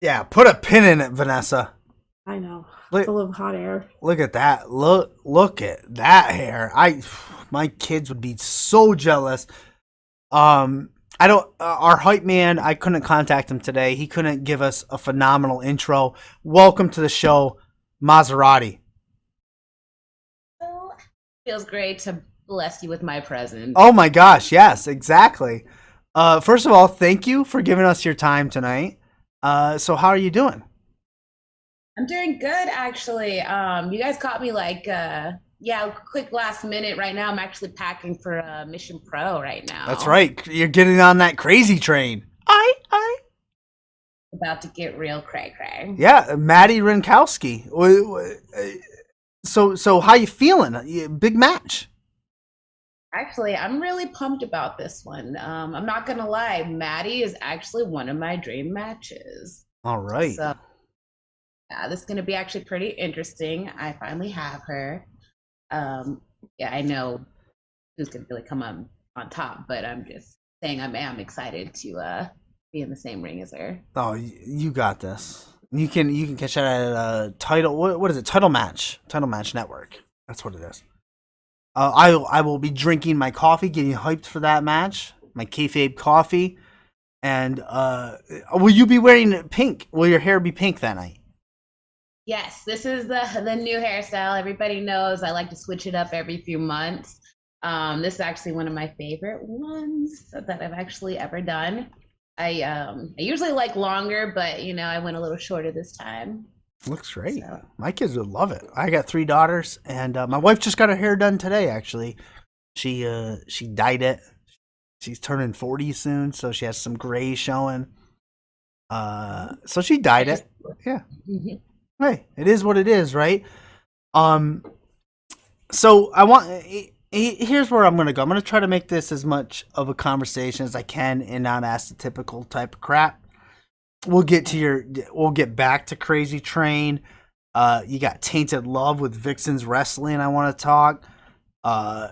Yeah, put a pin in it, Vanessa. I know. Look, Full of hot air. look at that. Look at that hair. My kids would be so jealous. Um, I don't. Our hype man. I couldn't contact him today. He couldn't give us a phenomenal intro. Welcome to the show, Mazzerati. Oh, feels great to bless you with my presence. Oh my gosh, yes, exactly. First of all, thank you for giving us your time tonight. So how are you doing? I'm doing good, actually. You guys caught me yeah, quick last minute. Right now, I'm actually packing for Mission Pro right That's now. right. You're getting on that crazy train. I. About to get real cray cray. Yeah, Madi Wrenkowski. So how you feeling? Big match. Actually, I'm really pumped about this one. I'm not gonna lie, Maddie is actually one of my dream matches. All right. So yeah, this is gonna be actually pretty interesting. I finally have her. Um, yeah, I know who's gonna really come on top, but I'm just saying I am excited to be in the same ring as her. Oh, you got this. You can catch that at title. What is it? Title match network. That's what it is. I will be drinking my coffee, getting hyped for that match. My kayfabe coffee. And will you be wearing pink? Will your hair be pink that night? Yes, this is the new hairstyle. Everybody knows I like to switch it up every few months. This is actually one of my favorite ones that I've actually ever done. I usually like longer, but I went a little shorter this time. Looks great. So My kids would love it. I got 3 daughters, and my wife just got her hair done today. Actually, she dyed it. She's turning 40 soon, so she has some gray showing. So she I dyed just it. Yeah. Hey, it is what it is, right? Um, so I want. Here's where I'm gonna go. I'm gonna try to make this as much of a conversation as I can, and not ask the typical type of crap. We'll get back to Crazy Train. You got Tainted Love with Vixen's Wrestling. I want to talk. Uh,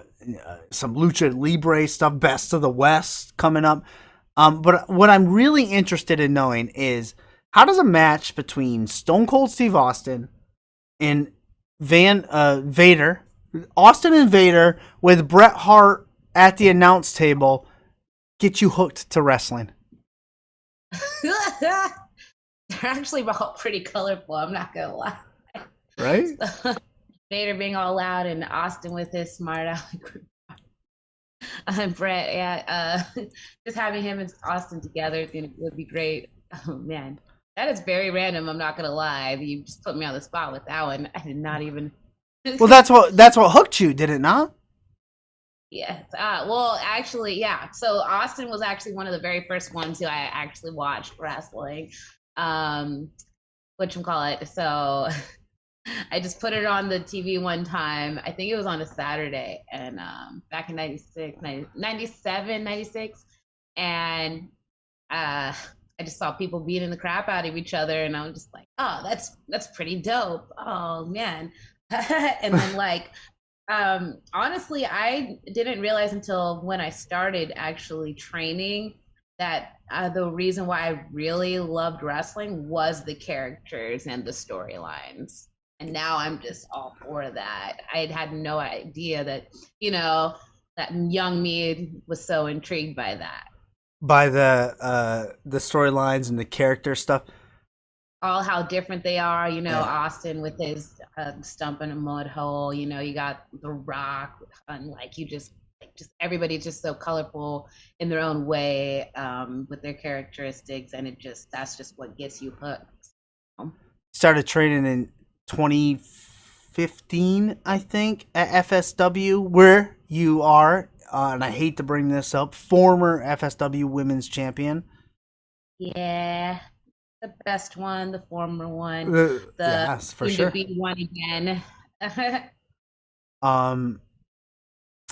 some Lucha Libre stuff. Best of the West coming up. But what I'm really interested in knowing is how does a match between Stone Cold Steve Austin and Vader, Austin and Vader with Bret Hart at the announce table get you hooked to wrestling? They're actually all pretty colorful. I'm not gonna lie. Right? So, Vader being all loud and Austin with his smart aleck. Brett, yeah, just having him and Austin together would be great. Oh man, that is very random. I'm not gonna lie. You just put me on the spot with that one. I did not even. Well, that's what hooked you, did it not? Yes. Well, actually, yeah. So Austin was actually one of the very first ones who I actually watched wrestling. Um, whatchamacallit. So I just put it on the TV one time. I think it was on a Saturday, and back in 96, 97, 96. And I just saw people beating the crap out of each other, and I was just like, oh, that's pretty dope. Oh man. And then honestly, I didn't realize until when I started actually training that the reason why I really loved wrestling was the characters and the storylines. And now I'm just all for that. I had no idea that, that young me was so intrigued by that. By the storylines and the character stuff. All how different they are. Yeah. Austin with his stump in a mud hole. You got The Rock, and just everybody's just so colorful in their own way with their characteristics, and that's just what gets you hooked. Started training in 2015, I think, at FSW, where you are, and I hate to bring this up, former FSW Women's Champion. Yeah, the best one, the former one, the Yes, for soon to sure. be one again. Um,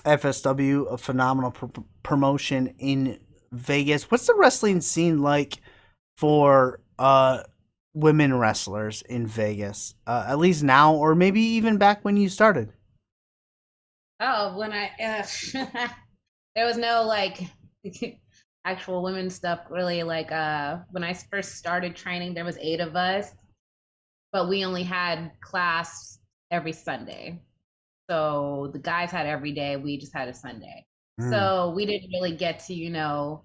FSW, a phenomenal promotion in Vegas. What's the wrestling scene like for women wrestlers in Vegas? At least now, or maybe even back when you started. Oh, when I there was no actual women's stuff really like when I first started training there was 8 of us, but we only had class every Sunday. So the guys had every day, we just had a Sunday. Mm, So we didn't really get to,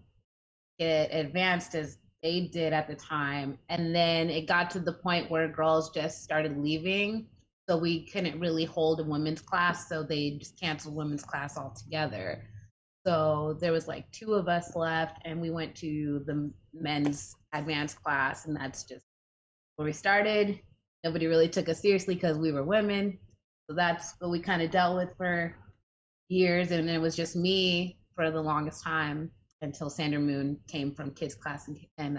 get advanced as they did at the time. And then it got to the point where girls just started leaving. So we couldn't really hold a women's class. So they just canceled women's class altogether. So there was like 2 of us left, and we went to the men's advanced class, and that's just where we started. Nobody really took us seriously because we were women. So that's what we kind of dealt with for years. And it was just me for the longest time until Sandra Moon came from kids class and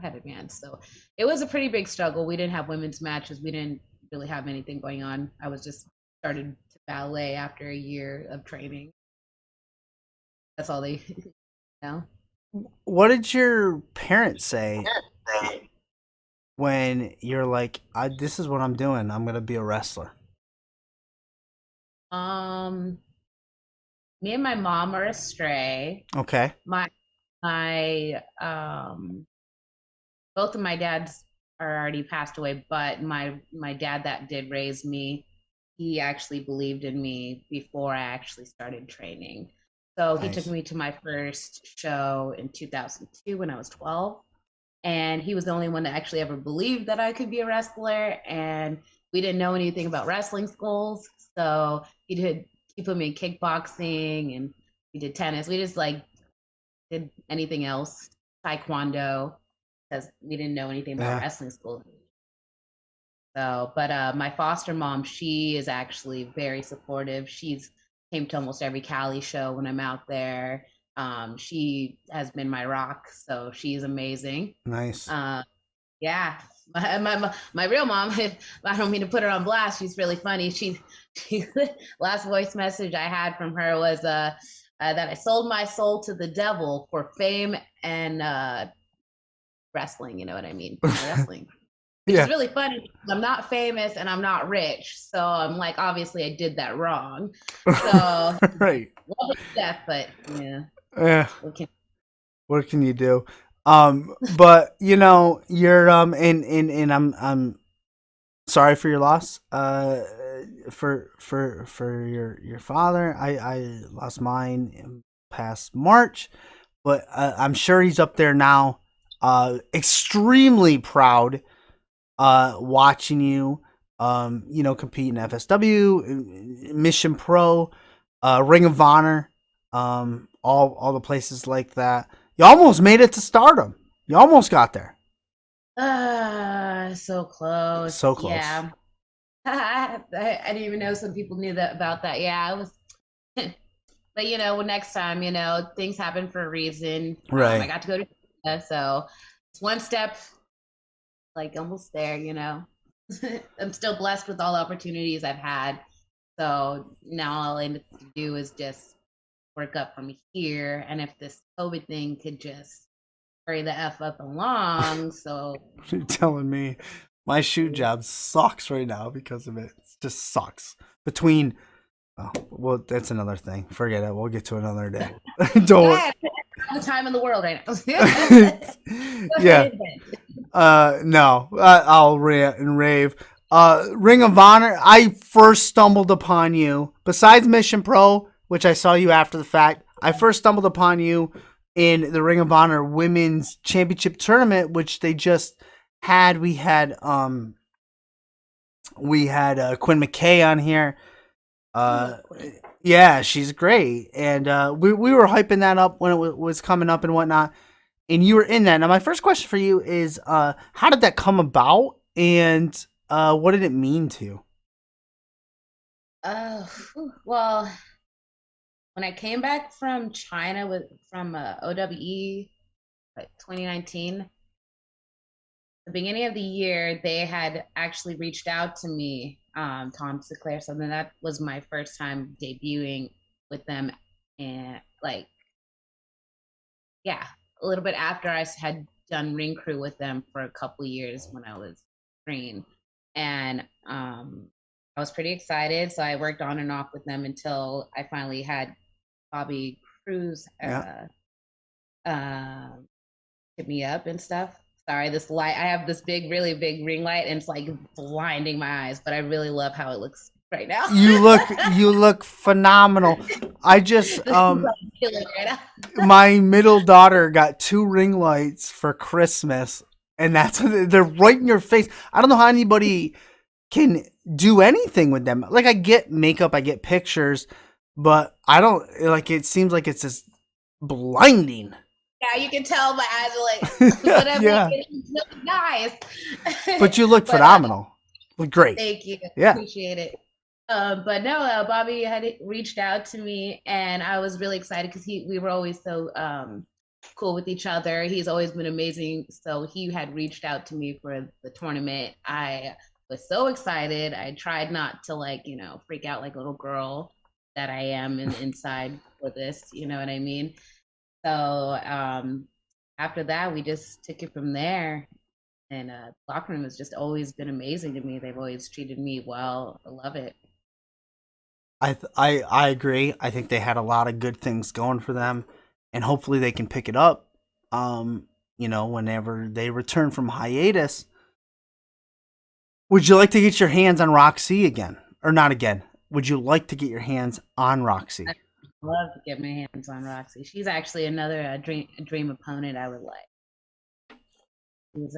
had advanced. So it was a pretty big struggle. We didn't have women's matches. We didn't really have anything going on. I was just started to ballet after a year of training. That's all they, know. what did your parents say when you're like, this is what I'm doing. I'm gonna be a wrestler. Um, Me and my mom are astray. Okay. My my both of my dads are already passed away, but my dad that did raise me, he actually believed in me before I actually started training. So he took Nice. me to my first show in 2002 when I was 12, and he was the only one that actually ever believed that I could be a wrestler. And we didn't know anything about wrestling schools, so he put me in kickboxing and we did tennis. We just like did anything else, taekwondo, because we didn't know anything about Yeah. wrestling school. So, but my foster mom, she is actually very supportive. She's came to almost every Cali show when I'm out there. She has been my rock, so she's amazing. Nice. Uh, yeah, my real mom. I don't mean to put her on blast. She's really funny. She last voice message I had from her was that I sold my soul to the devil for fame and wrestling. You know what I mean? Wrestling, which is Yeah. really funny. I'm not famous and I'm not rich, so I'm like, obviously, I did that wrong. So love Right. it to death, but yeah, Yeah. we can. What can you do? But you're and I'm sorry for your loss. For your father, I lost mine in past March, but I'm sure he's up there now. Extremely proud. Watching you. Compete in FSW, Mission Pro, Ring of Honor, all the places like that. You almost made it to Stardom. You almost got there. So close. So close. Yeah. I didn't even know some people knew that about that. Yeah, it was. But next time, things happen for a reason. I Right. got to go to Canada, so it's one step, like almost there. I'm still blessed with all the opportunities I've had. So now all I need to do is just work up from here. And if this COVID thing could just hurry the f up along, so You're telling me my shoe job sucks right now because of it. It just sucks. Between oh, well, that's another thing. Forget it. We'll get to another day. go Don't. ahead. All the time in the world right now. Go Yeah. ahead. No, I'll rant and rave. Ring of Honor. I first stumbled upon you. Besides Mission Pro, which I saw you after the fact, I first stumbled upon you in the Ring of Honor Women's Championship tournament, which they just had. We had Quinn McKay on here. Uh, yeah, she's great, and we were hyping that up when it was coming up and whatnot. And you were in that. Now, my first question for you is, how did that come about, and what did it mean to you? Uh, well, when I came back from China from OWE, like 2019, the beginning of the year, they had actually reached out to me, Tom Sinclair. So then that was my first time debuting with them, and like, yeah, a little bit after I had done ring crew with them for a couple years when I was green, and I was pretty excited. So I worked on and off with them until I finally had Bobby Cruz Yeah. hit me up and stuff. Sorry, this light. I have this big, really big ring light, and it's like blinding my eyes. But I really love how it looks right now. You look phenomenal. I just This is like killing right now. my middle daughter got 2 ring lights for Christmas, and they're right in your face. I don't know how anybody can do anything with them. Like I get makeup, I get pictures, but I don't like. It seems like it's just blinding. Yeah, you can tell my eyes are like, but I'm like, Yeah, it's really nice. but you look But phenomenal. Look great. thank you, Yeah. appreciate it. But no, Bobby had reached out to me, and I was really excited because we were always so cool with each other. He's always been amazing. So he had reached out to me for the tournament. I was so excited. I tried not to like, freak out like a little girl that I am inside for this, you know what I mean? So after that, we just took it from there. And the locker room has just always been amazing to me. They've always treated me well. I love it. I agree. I think they had a lot of good things going for them, and hopefully they can pick it up. Whenever they return from hiatus. Would you like to get your hands on Roxy again, or not again? Would you like to get your hands on Roxy? I love to get my hands on Roxy. She's actually another dream opponent I would like.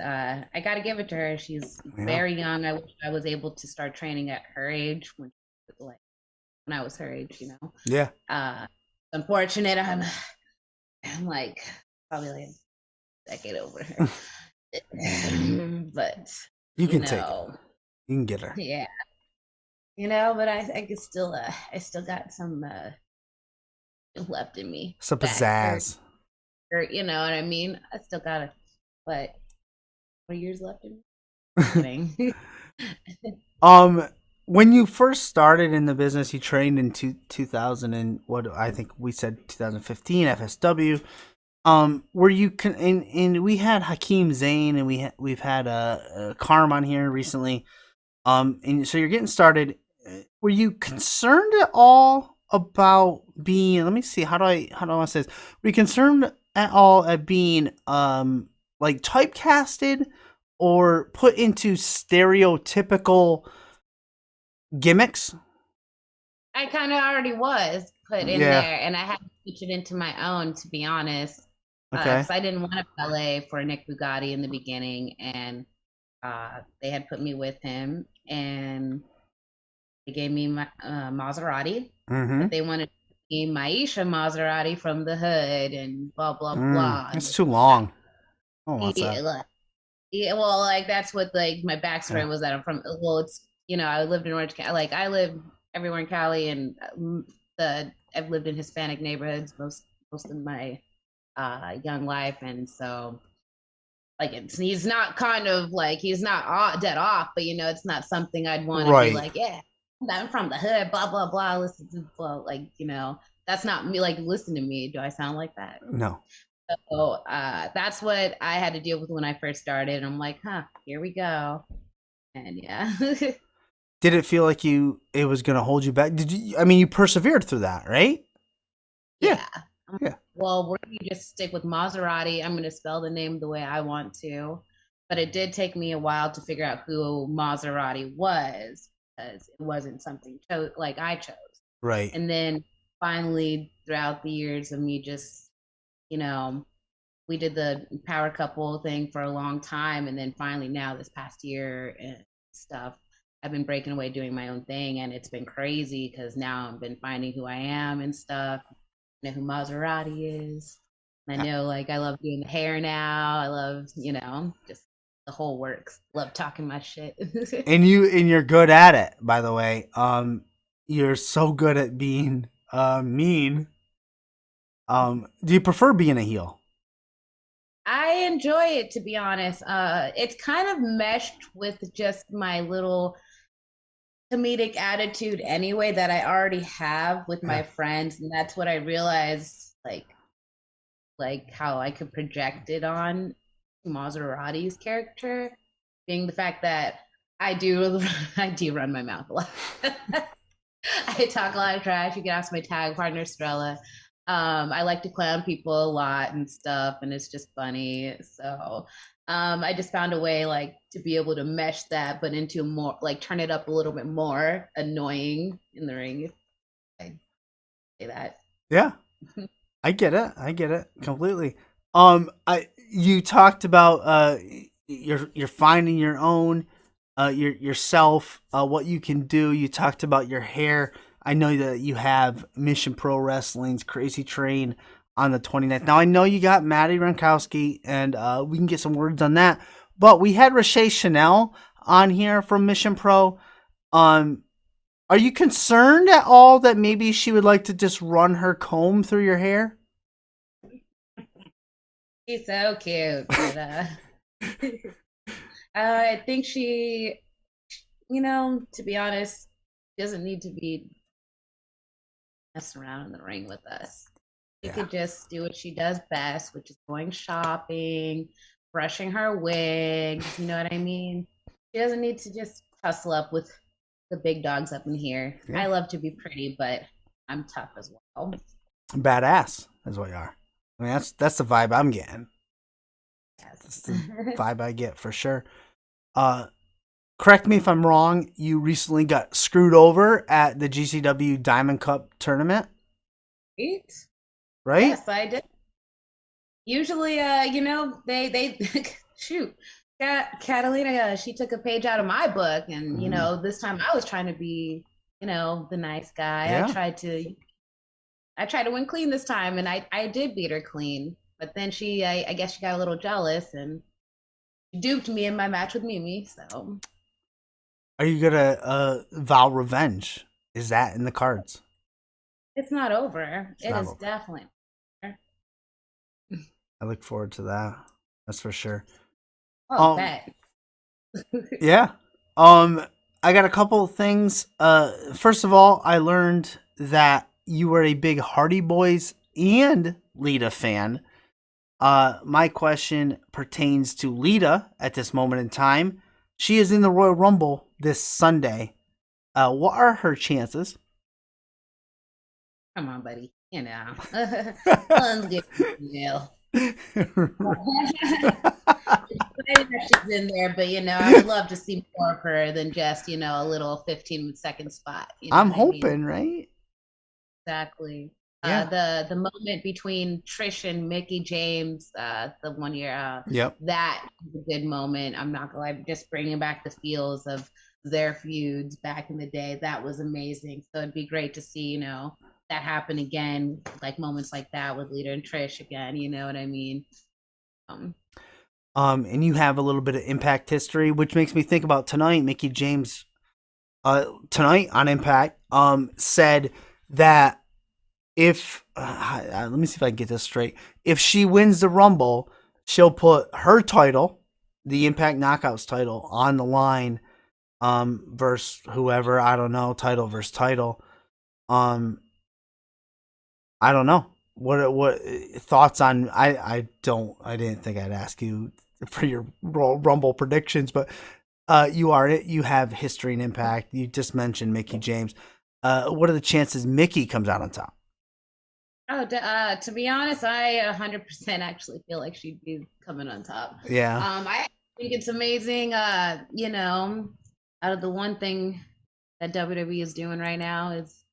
I got to give it to her. She's very young. I wish I was able to start training at her age when I was her age. Yeah. Unfortunate. I'm like probably like a decade over her. But you can take her. You can get her. Yeah. But I could still I still got some left in me. Some pizzazz. Or you know what I mean? I still got it. But 4 years left in me. When you first started in the business, you trained in 2000 and what I think we said 2015 FSW. Were you and we had Hakeem Zayn and we've had Carm on here recently. And so you're getting started. Were you concerned at all about being? Let me see. How do I want to say this? Were you concerned at all at being like typecasted or put into stereotypical gimmicks? I kind of already was put in there, and I had to switch it into my own, to be honest. Okay. So I didn't want to ballet for Nick Bugatti in the beginning, and they had put me with him, and they gave me my Mazzerati. Mm-hmm. But they wanted me Maisha Mazzerati from the hood, and blah blah blah. It's too long. Oh, what's that? Yeah, well, like that's what like my backstory was that I'm from. Well, it's I lived in Orange County. Like I live everywhere in Cali, and I've lived in Hispanic neighborhoods most of my young life, and so like he's not kind of like he's not dead off, but it's not something I'd want to be like, yeah, I'm from the hood, blah blah blah. Listen to like that's not me. Like listen to me. Do I sound like that? No. So that's what I had to deal with when I first started. I'm like, here we go, and yeah. Did it feel like it was going to hold you back? Did you? I mean, you persevered through that, right? Yeah. Well, we're going to just stick with Mazzerati. I'm going to spell the name the way I want to. But it did take me a while to figure out who Mazzerati was because it wasn't something like I chose. Right. And then finally, throughout the years of me just, we did the power couple thing for a long time. And then finally now this past year and stuff, I've been breaking away doing my own thing. And it's been crazy because now I've been finding who I am and stuff. I know who Mazzerati is. I know, like, I love doing the hair now. I love, just the whole works. Love talking my shit. and you're good at it, by the way. You're so good at being mean. Do you prefer being a heel? I enjoy it, to be honest. It's kind of meshed with just my little comedic attitude anyway that I already have with my friends, and that's what I realized like how I could project it on Maserati's character, being the fact that I do run my mouth a lot. I talk a lot of trash. You can ask my tag partner Strella. I like to clown people a lot and stuff, and it's just funny. So I just found a way like to be able to mesh that, but into more like turn it up a little bit more annoying in the ring. If I say that. Yeah, I get it. I get it completely. I you talked about you're finding your own yourself what you can do. You talked about your hair. I know that you have Mission Pro Wrestling's Crazy Train on the 29th. Now I know you got Madi Wrenkowski, and we can get some words on that. But we had Rashay Chanel on here from Mission Pro. Um, are you concerned at all that maybe she would like to just run her comb through your hair? She's so cute, but I think she, to be honest, doesn't need to be messing around in the ring with us. She Yeah. could just do what she does best, which is going shopping, brushing her wigs. You know what I mean? She doesn't need to just tussle up with the big dogs up in here. Yeah. I love to be pretty, but I'm tough as well. Badass is what you are. I mean, that's the vibe I'm getting. That's the Yes. vibe I get for sure. Uh, Correct me if I'm wrong. You recently got screwed over at the GCW Diamond Cup tournament, Right? right? Yes, I did. Usually, they shoot. Catalina, she took a page out of my book, and this time I was trying to be, the nice guy. Yeah. I tried to win clean this time, and I did beat her clean. But then I guess she got a little jealous and duped me in my match with Mimi. So Are you gonna vow revenge? Is that in the cards? it's not over. It's It not is over. definitely. I look forward to that. That's for sure. Oh, Um, bet. yeah. Um, I got a couple of things. First of all, I learned that you were a big Hardy Boys and Lita fan. My question pertains to Lita at this moment in time. She is in the Royal Rumble this Sunday. What are her chances? Come on, buddy. Let's get real. Excited that she's in there, but I would love to see more of her than just a little 15-second spot. You know I'm what I mean? hoping, right? Exactly. Yeah. The moment between Trish and Mickey James, the one year, Yep. that was a good moment. I'm not gonna lie, just bringing back the feels of their feuds back in the day. That was amazing. So it'd be great to see, that happen again, like moments like that with Lita and Trish again. You know what I mean? Um, And you have a little bit of Impact history, which makes me think about tonight. Mickey James, tonight on Impact, said that if let me see if I can get this straight. If she wins the Rumble, she'll put her title, the Impact Knockouts title, on the line, versus whoever. I don't know, title versus title. Um, I don't know. What thoughts on? I didn't think I'd ask you for your Rumble predictions, but you have history and impact. You just mentioned Mickey James. What are the chances Mickey comes out on top? Oh, to be honest, I 100% actually feel like she'd be coming on top. Yeah, I think it's amazing. Out of the one thing that WWE is doing right now is,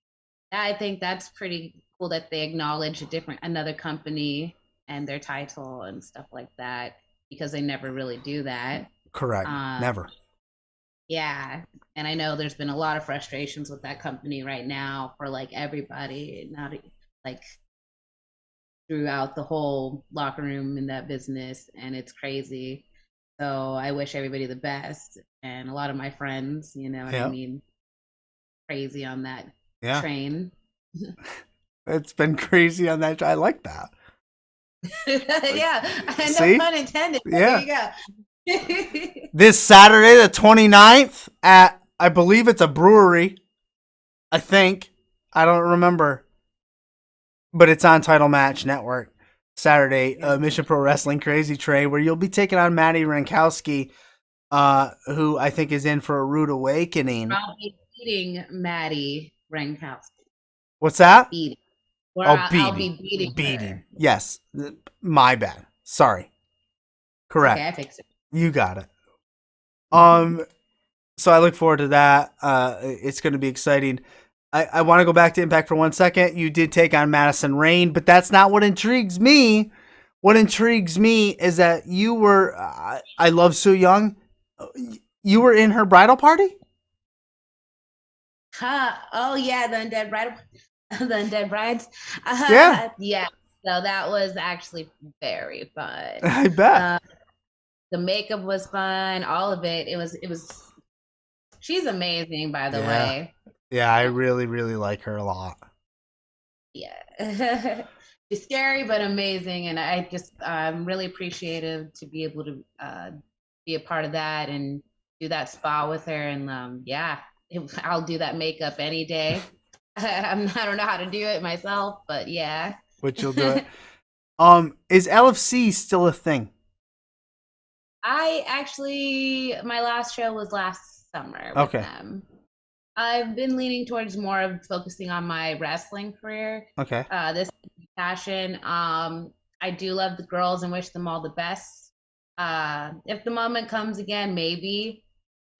I think that's pretty cool that they acknowledge another company and their title and stuff like that, because they never really do that. correct. Uh, Never. yeah, and I know there's been a lot of frustrations with that company right now for like everybody, not like throughout the whole locker room in that business, and it's crazy. So I wish everybody the best, and a lot of my friends, you know what I Yeah, mean, crazy on that yeah. train. It's been crazy on that. I like that. Yeah, no See? pun intended. But there Yeah. you go. This Saturday, the 29th, at I believe it's a brewery. I think. I don't remember. But it's on Title Match Network. Saturday, Mission Pro Wrestling Crazy Train, where you'll be taking on Madi Wrenkowski, who I think is in for a rude awakening. I'll be beating Maddie Wrenkowski. What's that? Beating. Or Oh, I'll be beating beating. her. Yes, my bad. Sorry. Correct. Okay, I fixed it. You got it. So I look forward to that. It's going to be exciting. I want to go back to Impact for 1 second. You did take on Madison Rayne, but that's not what intrigues me. What intrigues me is that you were. I love Sue Young. You were in her bridal party. Oh yeah, the undead bride, the undead brides. Yeah, Yeah. So that was actually very fun. I bet. Uh, the makeup was fun. All of it. It was. It was. She's amazing, by the Yeah, way. yeah. I really, really like her a lot. Yeah. She's scary but amazing, and I'm really appreciative to be able to be a part of that and do that spa with her. And yeah, I'll do that makeup any day. I don't know how to do it myself, but yeah. But you'll do it. Is LFC still a thing? I actually, my last show was last summer with Okay. them. I've been leaning towards more of focusing on my wrestling career. Okay. This is my passion. I do love the girls and wish them all the best. If the moment comes again, maybe.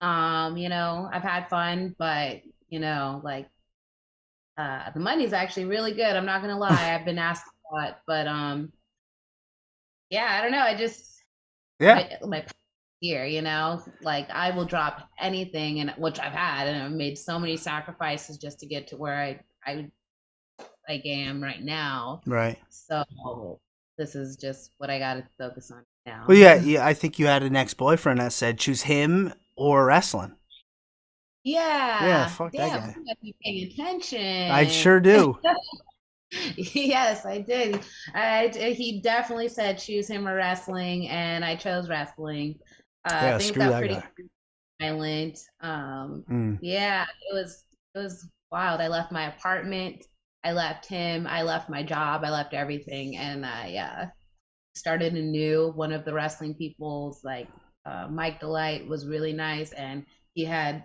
I've had fun, but like the money's actually really good. I'm not gonna lie. I've been asked a lot, but yeah, I don't know. I just Yeah. my here, like I will drop anything, and which I've had, and I've made so many sacrifices just to get to where I like am right now. Right. So this is just what I got to focus on now. Well, yeah. I think you had an ex-boyfriend that said choose him or wrestling. Yeah. Yeah, Fuck that damn, guy. you must be paying I attention. sure do. Yes, I did. He definitely said choose him or wrestling, and I chose wrestling. Yeah. Things Screw got that pretty guy. violent. Mm. Yeah, it was wild. I left my apartment. I left him. I left my job. I left everything, and I started anew. One of the wrestling people's like Mike Delight was really nice, and he had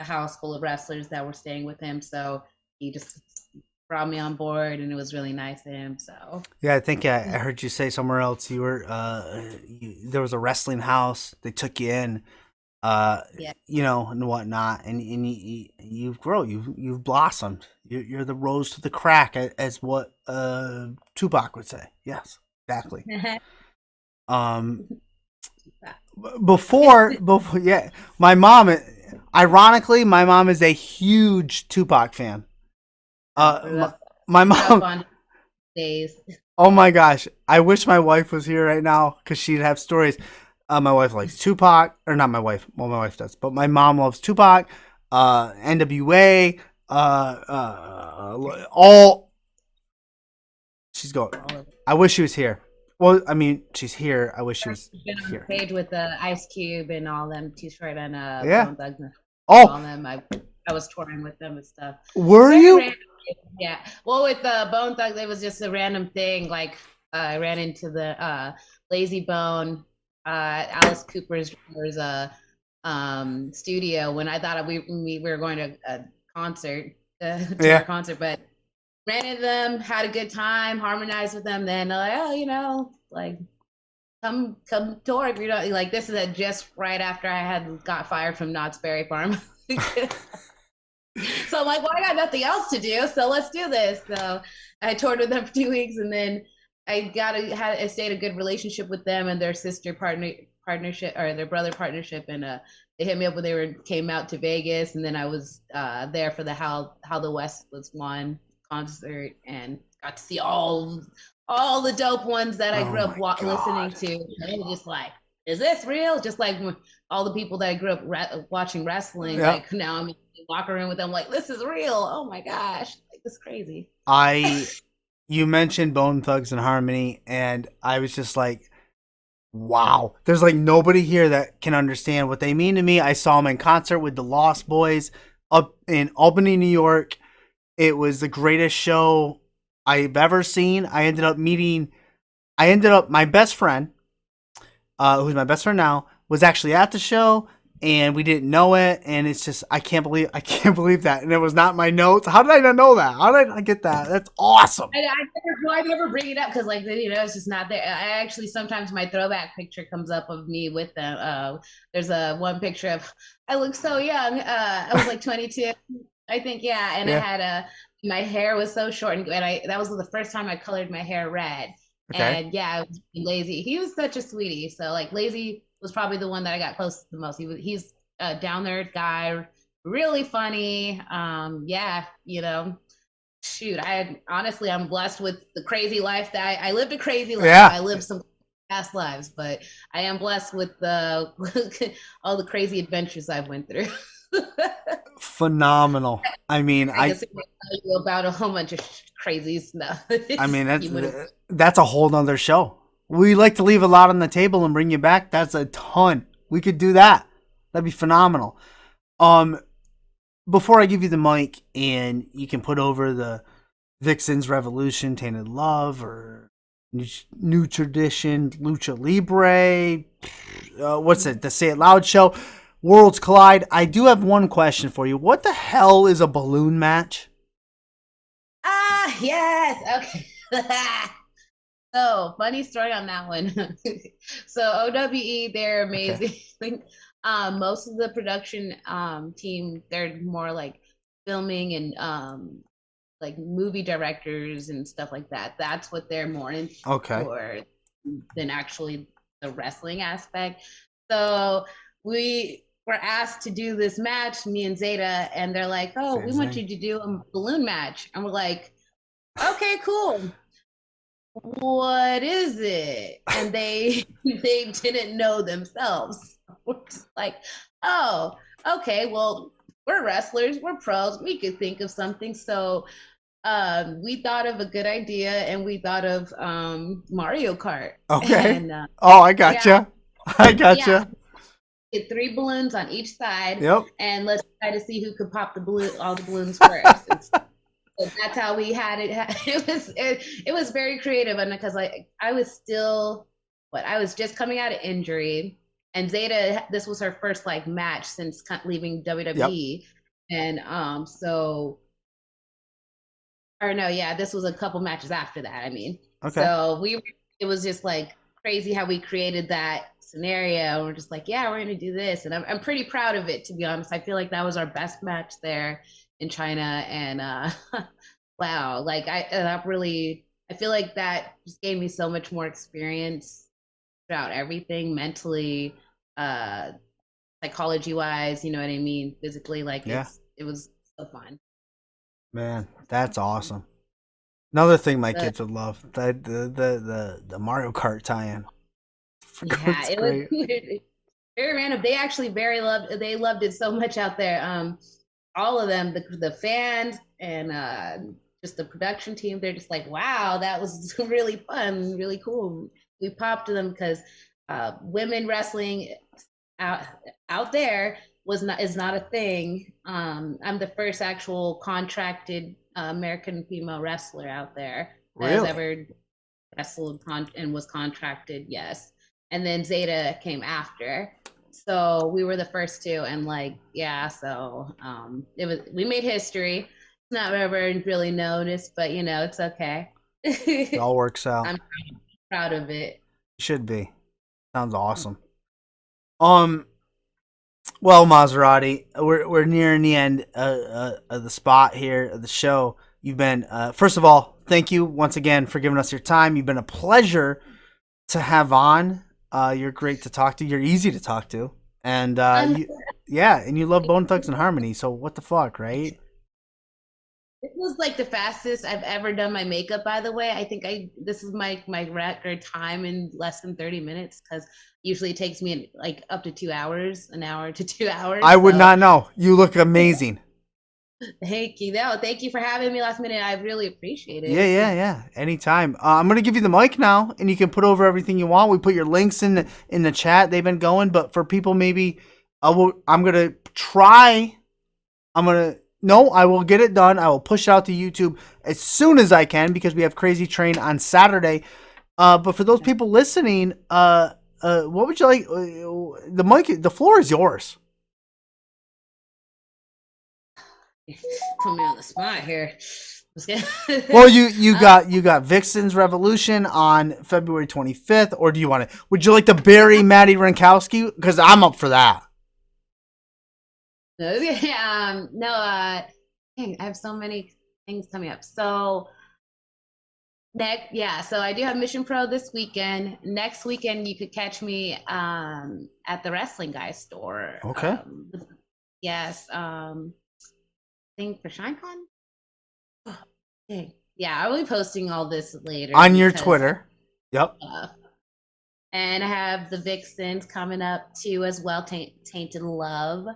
a house full of wrestlers that were staying with him. So he just brought me on board, and it was really nice of him. So Yeah, I think I heard you say somewhere else you were. There was a wrestling house. They took you in. yeah. And whatnot, and you've grown. You've blossomed. You're the rose to the crack, as what Tupac would say. Yes, exactly. Um, before, yeah, my mom. Ironically, my mom is a huge Tupac fan. My Grew up mom. on days. Oh my gosh, I wish my wife was here right now because she'd have stories. My wife likes Tupac, or not my wife. Well, my wife does, but my mom loves Tupac, NWA, all. She's going. I wish she was here. Well, I mean, she's here. I wish she was Been on here. stage with the Ice Cube and all them, T-shirt and Yeah. Bone Thugs and all Oh, them. I was touring with them and stuff. were Very you? random. Yeah. Well, with the Bone Thugs, it was just a random thing. Like I ran into the Lazy Bone, Alice Cooper's studio when I thought we were going to a concert, to Yeah. our concert, but ran into them, had a good time, harmonized with them. Then like, oh, like come tour if you're not like this is just right after I had got fired from Knott's Berry Farm. So I'm like, well, I got nothing else to do, so let's do this. So I toured with them for 2 weeks, and then I stayed a good relationship with them and their sister partnership or their brother partnership, and they hit me up when came out to Vegas, and then I was there for the How the West Was Won concert and got to see all the dope ones that I grew up listening to. And it was just like, is this real? Just like all the people that I grew up watching wrestling, Yeah. like now I'm in the locker room with them, like this is real. Oh my gosh, like this is crazy. You mentioned Bone Thugs and Harmony, and I was just like, wow. There's like nobody here that can understand what they mean to me. I saw them in concert with the Lost Boys up in Albany, New York. It was the greatest show I've ever seen. My best friend, who's my best friend now, was actually at the show, and we didn't know it, and it's just I can't believe that, and it was not my notes. How did I not know that? How did I not get that? That's awesome. I never bring it up because, like, it's just not there. I actually sometimes my throwback picture comes up of me with them. There's a one picture of I look so young. I was like 22, I think, yeah, and I Yeah. had my hair was so short, and that was the first time I colored my hair red. Okay. And yeah, I was Lazy. He was such a sweetie. So like Lazy was probably the one that I got close to the most. He's a down there guy, really funny. Yeah, shoot, honestly, I'm blessed with the crazy life that I lived a crazy life. Yeah. I lived some past lives, but I am blessed with all the crazy adventures I've went through. Phenomenal. I mean, I guess I can tell you about a whole bunch of crazy stuff. I mean, that's a whole nother show. We like to leave a lot on the table and bring you back. That's a ton. We could do that. That'd be phenomenal. Before I give you the mic and you can put over the Vixen's Revolution, Tainted Love, or New Tradition, Lucha Libre, what's it? The Say It Loud show, Worlds Collide. I do have one question for you. What the hell is a balloon match? Yes. Okay. So funny story on that one. So OWE, they're amazing. Okay. Most of the production team, they're more like filming and like movie directors and stuff like that. That's what they're more into than actually the wrestling aspect. So we were asked to do this match, me and Zeta, and they're like, "Oh, we want you to do a balloon match," and we're like, "Okay, cool. What is it?" And they didn't know themselves. We're just like, "Oh, okay, well, we're wrestlers, we're pros, we could think of something." So we thought of a good idea, and we thought of Mario Kart. Okay. And, I gotcha. Yeah. I gotcha. Yeah. Get 3 balloons on each side. Yep. And let's try to see who could pop all the balloons first. So that's how we had it. It was very creative, and because I was just coming out of injury, and Zeta, this was her first like match since leaving WWE, yep. And this was a couple matches after that. I mean, okay. So it was just like crazy how we created that scenario. We're just like, yeah, we're gonna do this, and I'm pretty proud of it, to be honest. I feel like that was our best match there in China, and wow, like I feel like that just gave me so much more experience throughout everything, mentally, psychology wise, you know what I mean, physically, like it was so fun. Man, that's awesome. Another thing my kids would love, the Mario Kart tie-in. Yeah, it was very random. They actually they loved it so much out there. All of them, the fans and just the production team, they're just like, wow, that was really fun, really cool. We popped to them because women wrestling out there is not a thing. I'm the first actual contracted American female wrestler out there that has ever wrestled and was contracted. Yes, and then Zeta came after. So we were the first 2, and so we made history. It's not ever really noticed, but it's okay. It all works out. I'm proud of it. Should be. Sounds awesome. Well, Mazzerati, we're nearing the end of the spot here of the show. You've been first of all, thank you once again for giving us your time. You've been a pleasure to have on. You're great to talk to. You're easy to talk to. And and you love Bone Thugs and Harmony, so what the fuck, right? It was like the fastest I've ever done my makeup, by the way. I think this is my record time in less than 30 minutes, because usually it takes me like up to 2 hours, an hour to 2 hours. I would not know. You look amazing. Thank you. No, thank you for having me last minute. I really appreciate it. Yeah. Anytime. I'm gonna give you the mic now, and you can put over everything you want. We put your links in the chat. They've been going, but for people maybe, I will get it done. I will push it out to YouTube as soon as I can, because we have Crazy Train on Saturday. But for those people listening, what would you like? The mic, the floor is yours. Put me on the spot here. Well, you got Vixen's Revolution on February 25th, or do you want to? Would you like to bury Madi Wrenkowski? Because I'm up for that. No, dang, I have so many things coming up. So so I do have Mission Pro this weekend. Next weekend, you could catch me at the Wrestling Guy store. Okay. Yes. Thing for ShineCon. Oh, dang. Yeah, I'll be posting all this later On your Twitter. Yep. And I have the Vixens coming up too as well. Tainted Love,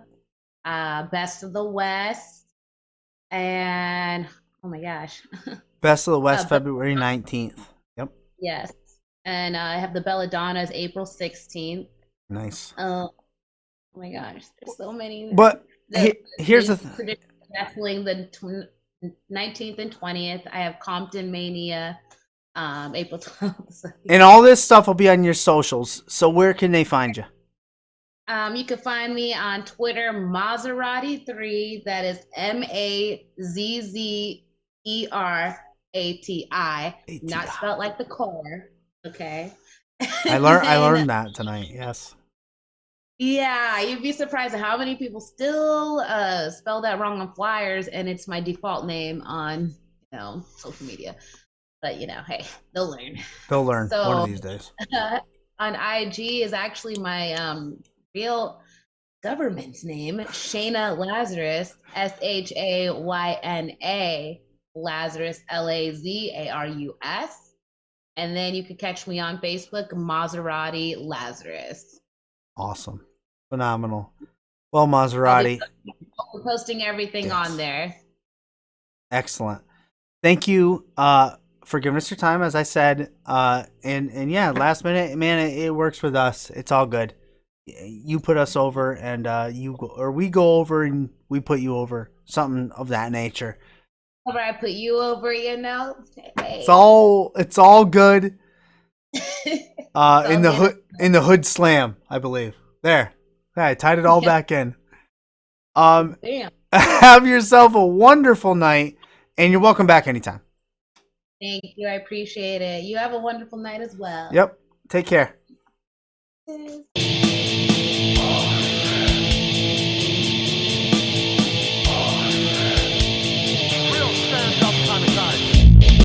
Best of the West, and oh my gosh, Best of the West, February 19th. Yep. Yes, and I have the Belladonnas April 16th. Nice. Oh my gosh, there's so many. But here's the thing. Wrestling the 19th and 20th. I have Compton Mania, April 12th. And all this stuff will be on your socials. So where can they find you? You can find me on Twitter, Mazzerati3. That is Mazzerati, not spelled like the car. Okay. I learned that tonight. Yes. Yeah, you'd be surprised at how many people still spell that wrong on flyers, and it's my default name on social media. But hey, they'll learn. They'll learn So, one of these days. On IG is actually my real government's name, Shayna Lazarus, Shayna Lazarus, Lazarus. And then you can catch me on Facebook, Mazzerati Lazarus. Awesome. Phenomenal. Well, Mazzerati. I'll be posting everything on there. Excellent. Thank you for giving us your time, as I said. And yeah, last minute, man, it works with us. It's all good. You put us over, and we go over, and we put you over. Something of that nature. Or I put you over, Hey. It's all good. In the hood slam, I believe. There. I tied it all back in. Damn. Have yourself a wonderful night, and you're welcome back anytime. Thank you. I appreciate it. You have a wonderful night as well. Yep. Take care.